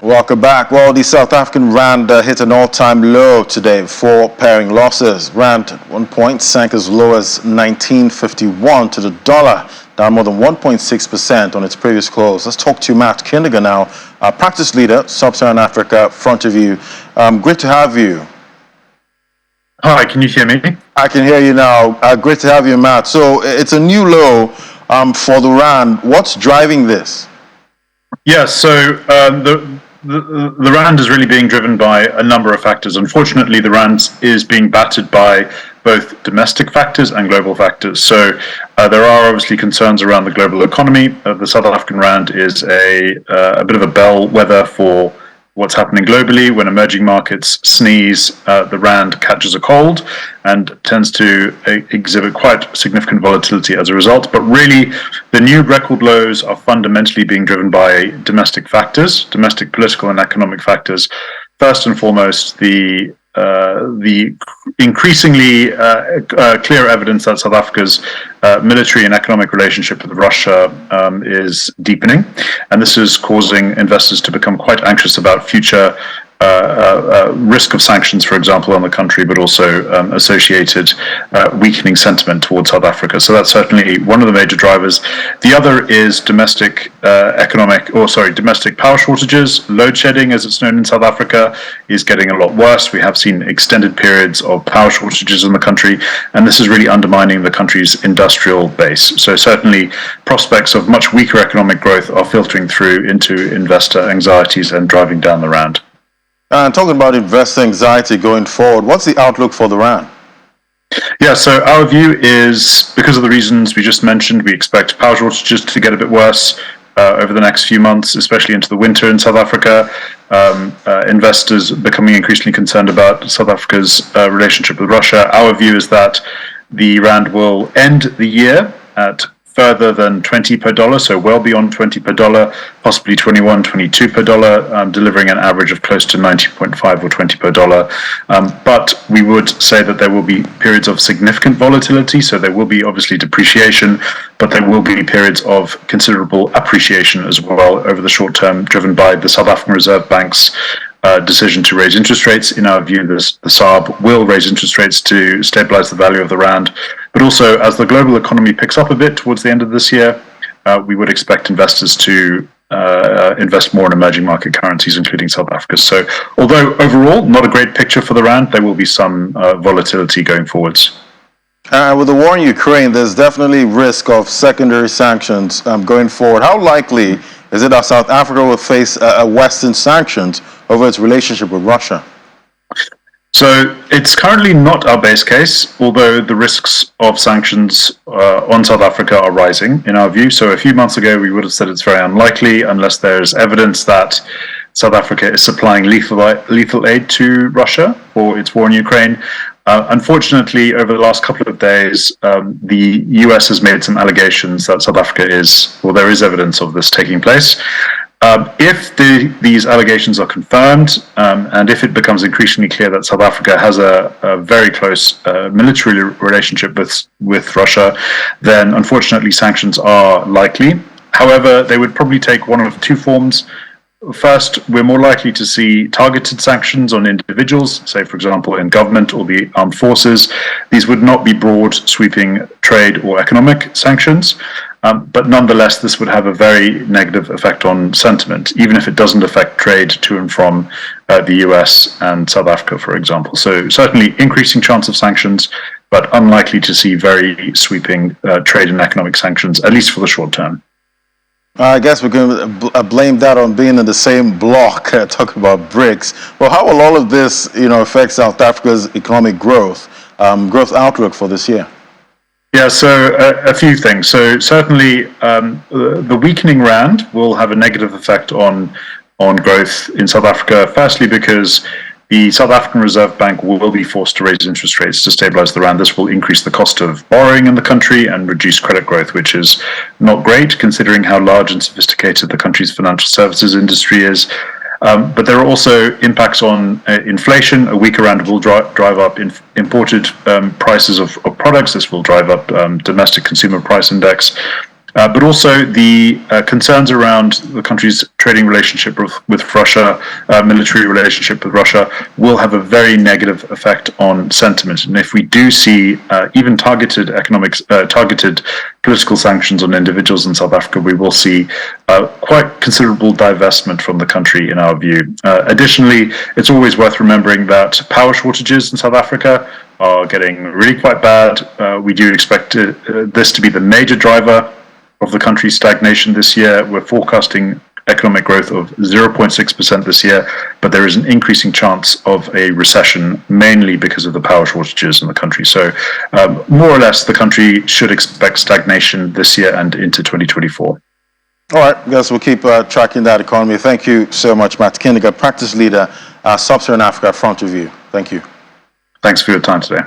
Welcome back. Well, the South African rand hit an all-time low today for pairing losses. Rand at one point sank as low as 19.51 to the dollar, down more than 1.6% on its previous close. Let's talk to Matt Kindiger now, practice leader, Sub-Saharan Africa, front of you. Great to have you. Hi, can you hear me? I can hear you now. Great to have you, Matt. So it's a new low for the rand. What's driving this? Yeah, so the rand is really being driven by a number of factors. Unfortunately, the rand is being battered by both domestic factors and global factors. So there are obviously concerns around the global economy. The South African rand is a bit of a bellwether for what's happening globally. When emerging markets sneeze, the rand catches a cold and tends to exhibit quite significant volatility as a result. But really, the new record lows are fundamentally being driven by domestic factors, domestic political and economic factors. First and foremost, the increasingly clear evidence that South Africa's military and economic relationship with Russia is deepening, and this is causing investors to become quite anxious about future risk of sanctions, for example, on the country, but also associated weakening sentiment towards South Africa. So that's certainly one of the major drivers. The other is domestic domestic power shortages. Load shedding, as it's known in South Africa, is getting a lot worse. We have seen extended periods of power shortages in the country, and this is really undermining the country's industrial base. So certainly prospects of much weaker economic growth are filtering through into investor anxieties and driving down the rand. And talking about investor anxiety going forward, what's the outlook for the rand? Yeah, so our view is, because of the reasons we just mentioned, we expect power shortages to get a bit worse over the next few months, especially into the winter in South Africa. Investors becoming increasingly concerned about South Africa's relationship with Russia. Our view is that the rand will end the year at further than 20 per dollar, so well beyond 20 per dollar, possibly 21, 22 per dollar, delivering an average of close to 19.5 or 20 per dollar. But we would say that there will be periods of significant volatility, so there will be obviously depreciation, but there will be periods of considerable appreciation as well over the short term, driven by the South African Reserve Bank's decision to raise interest rates. In our view, the SARB will raise interest rates to stabilize the value of the rand. But also, as the global economy picks up a bit towards the end of this year, we would expect investors to invest more in emerging market currencies, including South Africa. So although overall not a great picture for the rand, there will be some volatility going forwards. With the war in Ukraine, there's definitely risk of secondary sanctions going forward. How likely is it that South Africa will face Western sanctions over its relationship with Russia? So it's currently not our base case, although the risks of sanctions on South Africa are rising, in our view. So a few months ago, we would have said it's very unlikely unless there's evidence that South Africa is supplying lethal aid to Russia for its war in Ukraine. Unfortunately, over the last couple of days, the US has made some allegations that South Africa there is evidence of this taking place. If these allegations are confirmed, and if it becomes increasingly clear that South Africa has a very close military relationship with Russia, then unfortunately sanctions are likely. However, they would probably take one of two forms. First, we're more likely to see targeted sanctions on individuals, say, for example, in government or the armed forces. These would not be broad, sweeping trade or economic sanctions. But nonetheless, this would have a very negative effect on sentiment, even if it doesn't affect trade to and from the US and South Africa, for example. So certainly increasing chance of sanctions, but unlikely to see very sweeping trade and economic sanctions, at least for the short term. I guess we can blame that on being in the same block, talking about BRICS. Well, how will all of this, affect South Africa's economic growth outlook for this year? Yeah, so a few things. So certainly the weakening rand will have a negative effect on growth in South Africa, firstly because the South African Reserve Bank will be forced to raise interest rates to stabilize the rand. This will increase the cost of borrowing in the country and reduce credit growth, which is not great considering how large and sophisticated the country's financial services industry is. But there are also impacts on inflation. A weaker rand will drive up imported prices of products. This will drive up domestic consumer price index. but also the concerns around the country's trading relationship with Russia, military relationship with Russia, will have a very negative effect on sentiment. And if we do see even targeted targeted political sanctions on individuals in South Africa, we will see quite considerable divestment from the country, in our view. Additionally, it's always worth remembering that power shortages in South Africa are getting really quite bad. We do expect this to be the major driver of the country's stagnation this year. We're forecasting economic growth of 0.6% this year, but there is an increasing chance of a recession, mainly because of the power shortages in the country. So more or less, the country should expect stagnation this year and into 2024. All right, I guess we'll keep tracking that economy. Thank you so much, Matt Kinniger, practice leader, Sub-Saharan Africa Front Review. Thank you. Thanks for your time today.